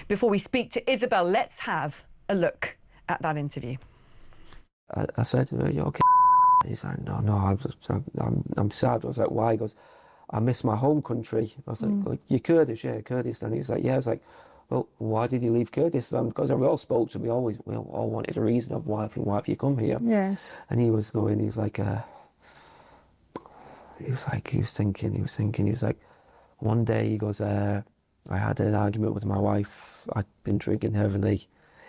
Before we speak to Isabel, let's have a look at that interview. I said, "Are you okay?" He's like, no, I'm sad. I was like, why? He goes, I miss my home country. I was like, well, you're Kurdish, yeah, Kurdistan. He was like, yeah. I was like, well, why did you leave Kurdistan? Because we all spoke to him. We all wanted a reason of why have you come here? Yes. And he was going, he was like, one day he goes, I had an argument with my wife. I'd been drinking heavily.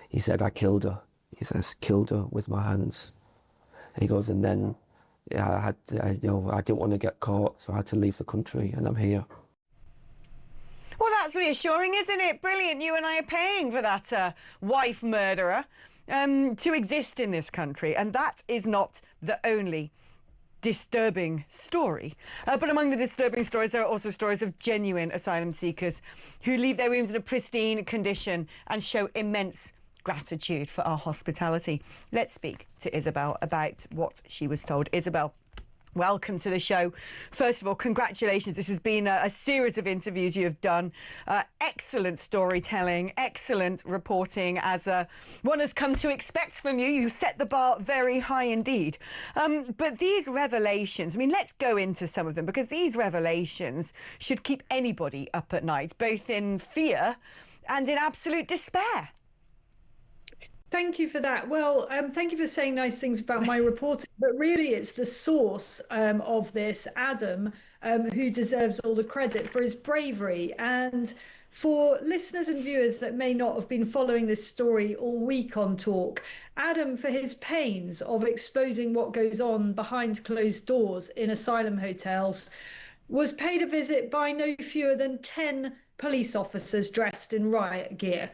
He said, I killed her. He says, killed her with my hands. And he goes, and then I didn't want to get caught, so I had to leave the country, and I'm here. Well, that's reassuring, isn't it? Brilliant. You and I are paying for that wife murderer to exist in this country. And that is not the only disturbing story. But among the disturbing stories, there are also stories of genuine asylum seekers who leave their rooms in a pristine condition and show immense gratitude for our hospitality. Let's speak to Isabel about what she was told. Isabel, welcome to the show. First of all, congratulations. This has been a series of interviews you have done. Excellent storytelling, excellent reporting, as one has come to expect from you. You set the bar very high indeed. But these revelations, I mean, let's go into some of them, because these revelations should keep anybody up at night, both in fear and in absolute despair. Thank you for that. Well, thank you for saying nice things about my reporting, but really it's the source of this, Adam, who deserves all the credit for his bravery. And for listeners and viewers that may not have been following this story all week on Talk, Adam, for his pains of exposing what goes on behind closed doors in asylum hotels, was paid a visit by no fewer than 10 police officers dressed in riot gear.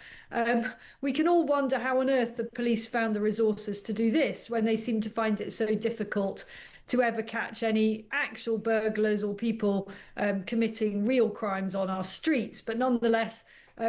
We can all wonder how on earth the police found the resources to do this when they seem to find it so difficult to ever catch any actual burglars or people committing real crimes on our streets. But nonetheless,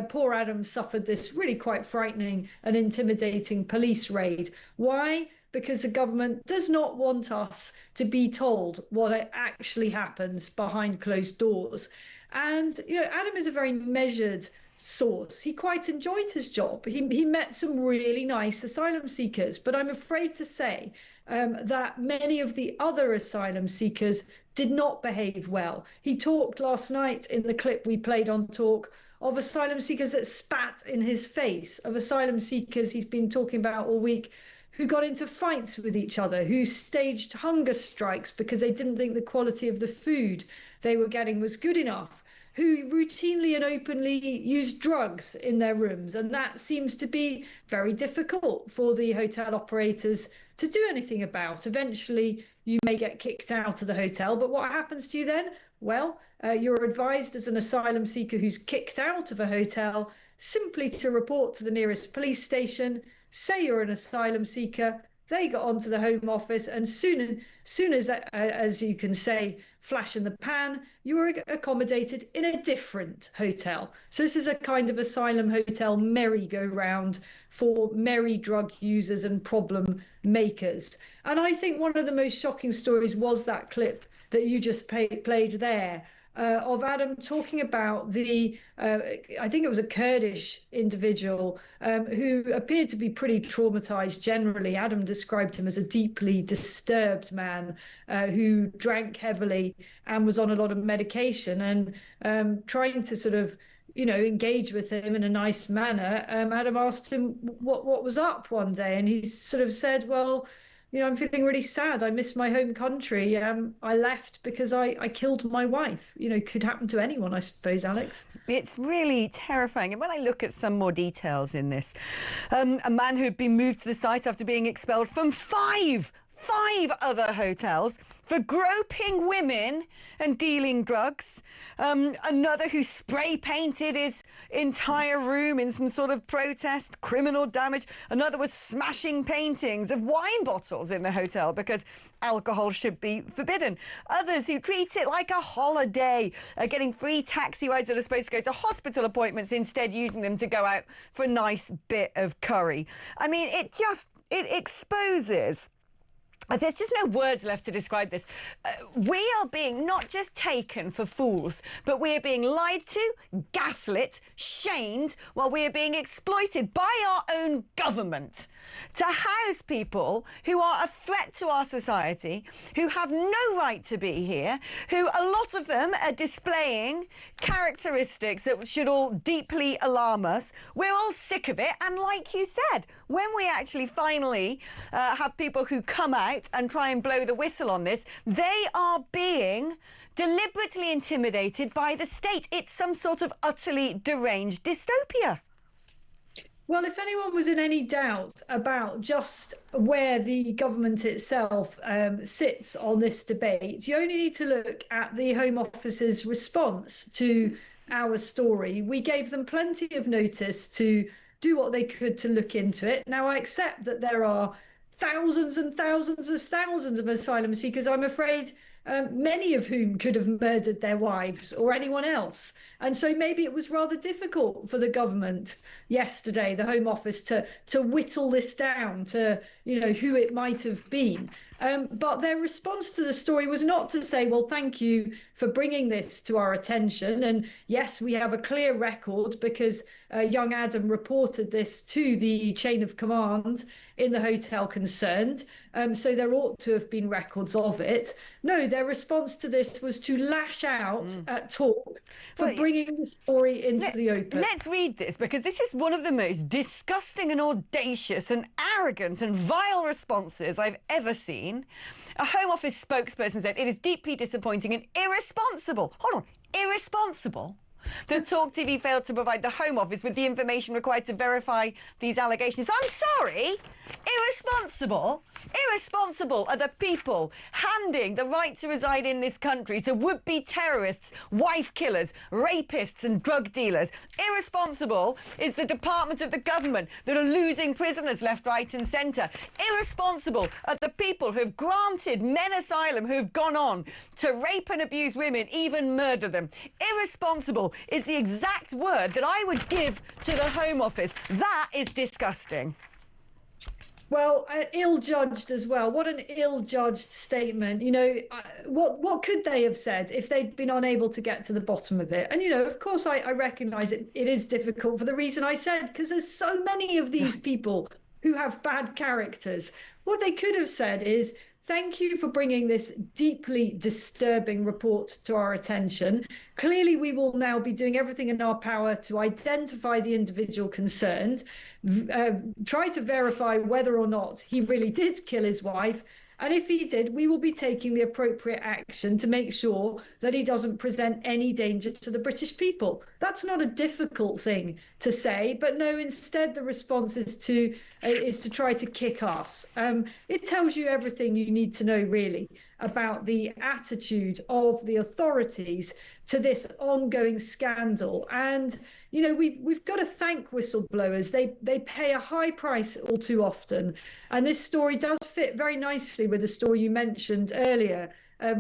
poor Adam suffered this really quite frightening and intimidating police raid. Why? Because the government does not want us to be told what actually happens behind closed doors. And, you know, Adam is a very measured source. He quite enjoyed his job. He met some really nice asylum seekers, but I'm afraid to say that many of the other asylum seekers did not behave well. He talked last night in the clip we played on Talk of asylum seekers that spat in his face, of asylum seekers he's been talking about all week who got into fights with each other, who staged hunger strikes because they didn't think the quality of the food they were getting was good enough, who routinely and openly used drugs in their rooms. And that seems to be very difficult for the hotel operators to do anything about. Eventually, you may get kicked out of the hotel, but what happens to you then? Well, you're advised as an asylum seeker who's kicked out of a hotel simply to report to the nearest police station, say you're an asylum seeker. They got onto the Home Office, and soon as you can say, flash in the pan, you were accommodated in a different hotel. So this is a kind of asylum hotel merry-go-round for merry drug users and problem makers. And I think one of the most shocking stories was that clip that you just played there, of Adam talking about the, I think it was a Kurdish individual who appeared to be pretty traumatized generally. Adam described him as a deeply disturbed man who drank heavily and was on a lot of medication, and trying to sort of, you know, engage with him in a nice manner. Adam asked him what was up one day, and he sort of said, well, you know, I'm feeling really sad. I miss my home country. I left because I killed my wife. You know, could happen to anyone, I suppose, Alex. It's really terrifying. And when I look at some more details in this, a man who'd been moved to the site after being expelled from five other hotels for groping women and dealing drugs. Another who spray painted his entire room in some sort of protest, criminal damage. Another was smashing paintings of wine bottles in the hotel because alcohol should be forbidden. Others who treat it like a holiday, getting free taxi rides that are supposed to go to hospital appointments, instead using them to go out for a nice bit of curry. I mean, it exposes There's just no words left to describe this. We are being not just taken for fools, but we are being lied to, gaslit, shamed, while we are being exploited by our own government to house people who are a threat to our society, who have no right to be here, who a lot of them are displaying characteristics that should all deeply alarm us. We're all sick of it. And like you said, when we actually finally have people who come out and try and blow the whistle on this, they are being deliberately intimidated by the state. It's some sort of utterly deranged dystopia. Well, if anyone was in any doubt about just where the government itself sits on this debate, you only need to look at the Home Office's response to our story. We gave them plenty of notice to do what they could to look into it. Now, I accept that there are thousands and thousands of asylum seekers, I'm afraid, many of whom could have murdered their wives or anyone else. And so maybe it was rather difficult for the government yesterday, the Home Office, to whittle this down to, who it might have been. But their response to the story was not to say, well, thank you for bringing this to our attention. And yes, we have a clear record because young Adam reported this to the chain of command in the hotel concerned. So there ought to have been records of it. No, their response to this was to lash out at Talk for bringing the story into the open. Let's read this, because this is one of the most disgusting and audacious and arrogant and vile responses I've ever seen. A Home Office spokesperson said, "It is deeply disappointing and irresponsible." Hold on, irresponsible? That talkTV failed to provide the Home Office with the information required to verify these allegations. I'm sorry, irresponsible? Irresponsible are the people handing the right to reside in this country to would-be terrorists, wife killers, rapists and drug dealers. Irresponsible is the department of the government that are losing prisoners left, right and centre. Irresponsible are the people who have granted men asylum who have gone on to rape and abuse women, even murder them. Irresponsible is the exact word that I would give to the Home Office. That is disgusting. Well, ill-judged as well. What an ill-judged statement. What could they have said if they'd been unable to get to the bottom of it? And, of course, I recognise it is difficult for the reason I said, because there's so many of these people who have bad characters. What they could have said is, thank you for bringing this deeply disturbing report to our attention. Clearly, we will now be doing everything in our power to identify the individual concerned, try to verify whether or not he really did kill his wife. And if he did, we will be taking the appropriate action to make sure that he doesn't present any danger to the British people. That's not a difficult thing to say, but no, instead the response is to try to kick ass. It tells you everything you need to know, really, about the attitude of the authorities to this ongoing scandal. And we've got to thank whistleblowers. They pay a high price all too often. And this story does fit very nicely with the story you mentioned earlier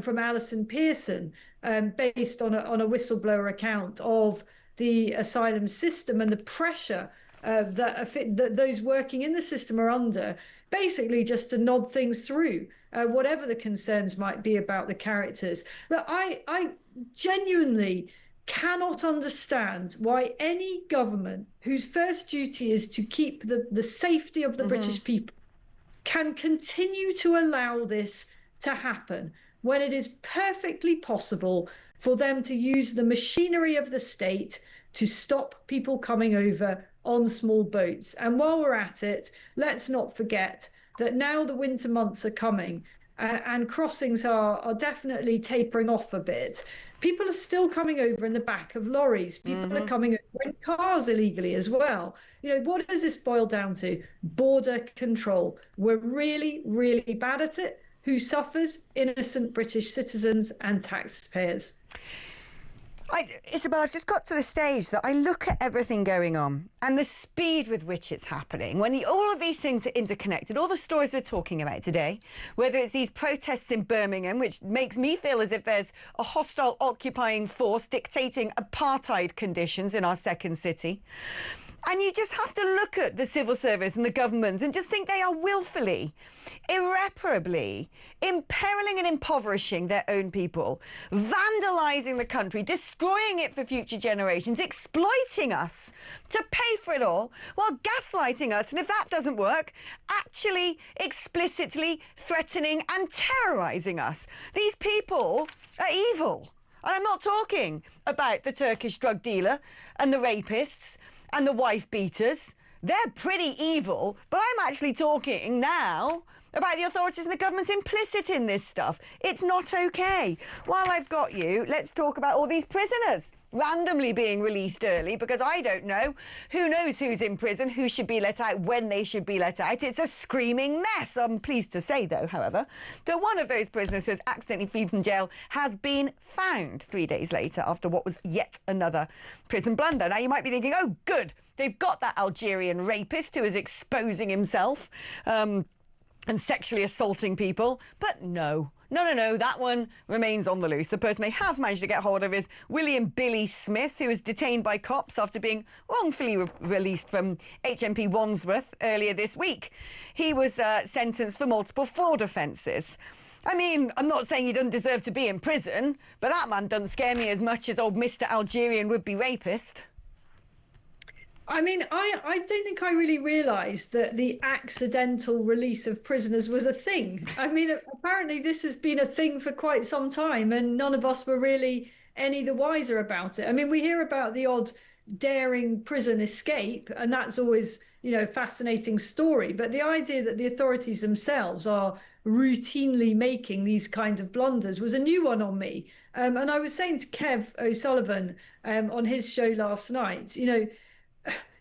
from Alison Pearson, based on a whistleblower account of the asylum system and the pressure that those working in the system are under, basically just to nod things through, whatever the concerns might be about the characters. But I genuinely cannot understand why any government whose first duty is to keep the safety of the British people can continue to allow this to happen when it is perfectly possible for them to use the machinery of the state to stop people coming over on small boats. And while we're at it, let's not forget that now the winter months are coming and crossings are definitely tapering off a bit. People are still coming over in the back of lorries. People are coming over in cars illegally as well. What does this boil down to? Border control. We're really, really bad at it. Who suffers? Innocent British citizens and taxpayers. Isabel, I've just got to the stage that I look at everything going on and the speed with which it's happening. When all of these things are interconnected, all the stories we're talking about today, whether it's these protests in Birmingham, which makes me feel as if there's a hostile occupying force dictating apartheid conditions in our second city, And you just have to look at the civil service and the government and just think they are willfully, irreparably imperiling and impoverishing their own people, vandalising the country, destroying it for future generations, exploiting us to pay for it all, while gaslighting us, and if that doesn't work, actually explicitly threatening and terrorising us. These people are evil. And I'm not talking about the Turkish drug dealer and the rapists and the wife beaters. They're pretty evil, but I'm actually talking now about the authorities and the government implicit in this stuff. It's not okay. While I've got you, let's talk about all these prisoners randomly being released early, because I don't know. Who knows who's in prison, who should be let out, when they should be let out. It's a screaming mess. I'm pleased to say, though, however, that one of those prisoners who has accidentally fled from jail has been found 3 days later after what was yet another prison blunder. Now, you might be thinking, oh, good, they've got that Algerian rapist who is exposing himself and sexually assaulting people. But no, that one remains on the loose. The person they have managed to get hold of is William Billy Smith, who was detained by cops after being wrongfully released from HMP Wandsworth earlier this week. He was sentenced for multiple fraud offences. I mean, I'm not saying he doesn't deserve to be in prison, but that man doesn't scare me as much as old Mr. Algerian would-be rapist. I mean, I don't think I really realised that the accidental release of prisoners was a thing. I mean, apparently this has been a thing for quite some time, and none of us were really any the wiser about it. I mean, we hear about the odd daring prison escape, and that's always, you know, a fascinating story. But the idea that the authorities themselves are routinely making these kind of blunders was a new one on me. And I was saying to Kev O'Sullivan on his show last night, you know,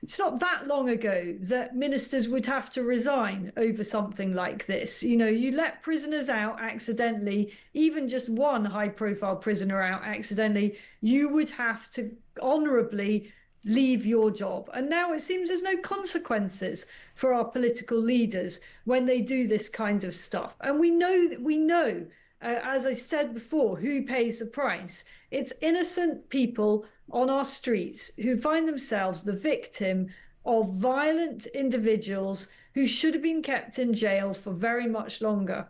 it's not that long ago that ministers would have to resign over something like this. You know, you let prisoners out accidentally, even just one high-profile prisoner out accidentally, you would have to honourably leave your job. And now it seems there's no consequences for our political leaders when they do this kind of stuff. And we know, as I said before, who pays the price. It's innocent people on our streets who find themselves the victim of violent individuals who should have been kept in jail for very much longer.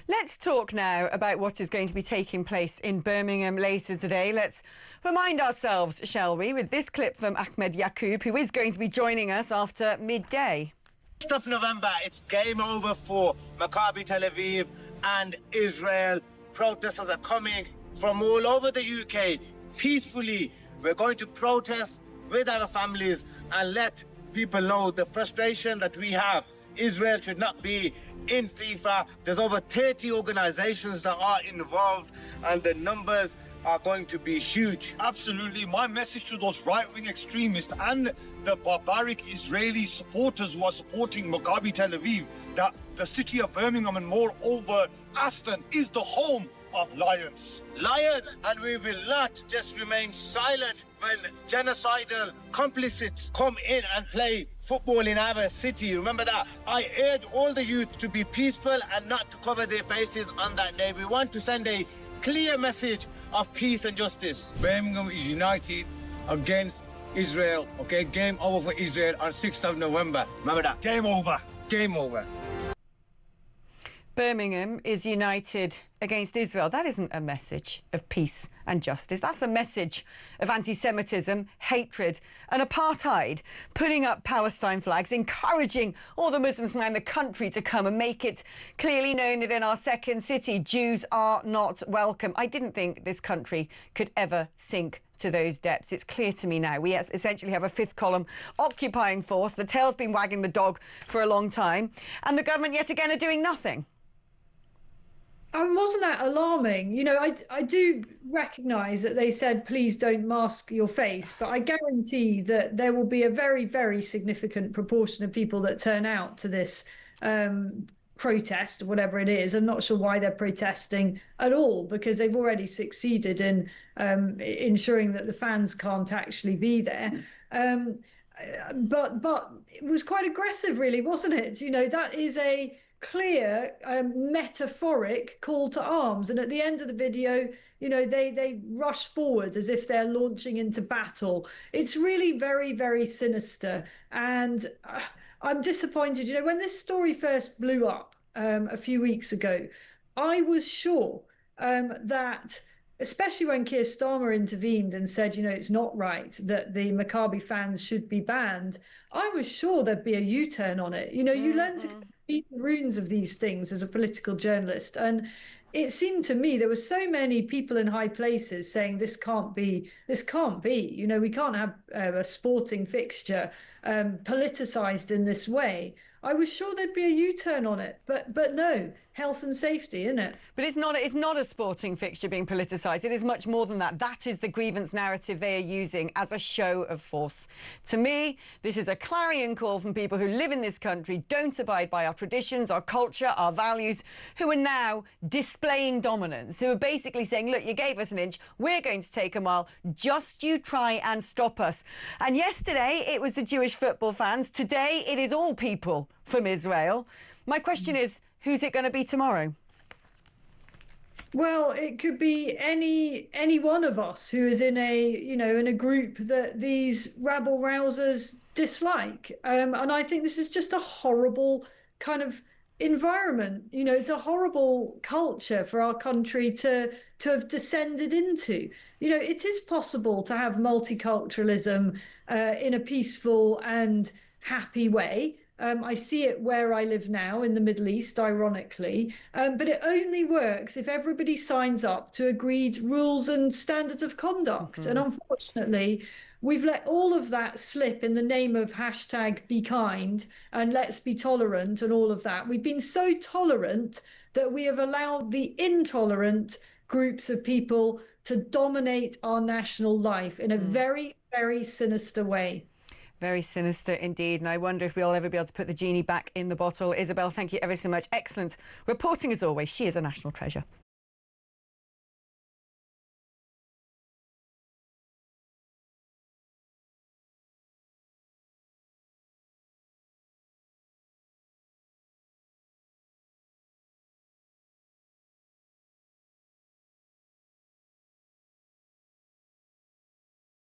Let's talk now about what is going to be taking place in Birmingham later today. Let's remind ourselves, shall we, with this clip from Ahmed Yaqub, who is going to be joining us after midday. 1st of November, it's game over for Maccabi Tel Aviv and Israel. Protesters are coming from all over the UK peacefully. We're going to protest with our families and let people know the frustration that we have. Israel should not be in FIFA. There's over 30 organizations that are involved, and the numbers are going to be huge. Absolutely. My message to those right-wing extremists and the barbaric Israeli supporters who are supporting Maccabi Tel Aviv, that the city of Birmingham and moreover Aston is the home of lions. Lions, and we will not just remain silent when genocidal complicits come in and play football in our city. Remember that. I urge all the youth to be peaceful and not to cover their faces on that day. We want to send a clear message of peace and justice. Birmingham is united against Israel. Okay, game over for Israel on 6th of November. Remember that. Game over. Game over. Birmingham is united against Israel. That isn't a message of peace and justice. That's a message of anti-Semitism, hatred and apartheid, putting up Palestine flags, encouraging all the Muslims around the country to come and make it clearly known that in our second city, Jews are not welcome. I didn't think this country could ever sink to those depths. It's clear to me now. We essentially have a fifth column occupying force. The tail's been wagging the dog for a long time, and the government yet again are doing nothing. Wasn't that alarming? You know, I do recognise that they said, please don't mask your face, but I guarantee that there will be a very, very significant proportion of people that turn out to this protest, whatever it is. I'm not sure why they're protesting at all, because they've already succeeded in ensuring that the fans can't actually be there. But it was quite aggressive, really, wasn't it? You know, that is a clear metaphoric call to arms, and at the end of the video You know, they rush forward as if they're launching into battle. It's really very, very sinister. And I'm disappointed. You know, when this story first blew up a few weeks ago, I was sure that, especially when Keir Starmer intervened and said, you know, it's not right that the Maccabi fans should be banned, I was sure there'd be a U-turn on it. You know, you learn to read the runes of these things as a political journalist. And it seemed to me there were so many people in high places saying this can't be, you know, we can't have a sporting fixture politicized in this way. I was sure there'd be a U-turn on it, but no, health and safety, isn't it? But it's not a sporting fixture being politicised. It is much more than that. That is the grievance narrative they are using as a show of force. To me, this is a clarion call from people who live in this country, don't abide by our traditions, our culture, our values, who are now displaying dominance, who are basically saying, look, you gave us an inch, we're going to take a mile, just you try and stop us. And yesterday, it was the Jewish football fans. Today, it is all people from Israel. My question is, who's it going to be tomorrow? Well, it could be any one of us who is in a group that these rabble rousers dislike. And I think this is just a horrible kind of environment. You know, it's a horrible culture for our country to have descended into. You know, it is possible to have multiculturalism in a peaceful and happy way. I see it where I live now in the Middle East, ironically, but it only works if everybody signs up to agreed rules and standards of conduct. And unfortunately, we've let all of that slip in the name of hashtag be kind and let's be tolerant and all of that. We've been so tolerant that we have allowed the intolerant groups of people to dominate our national life in a very, very sinister way. Very sinister indeed, and I wonder if we'll ever be able to put the genie back in the bottle. Isabel, thank you ever so much. Excellent reporting as always. She is a national treasure.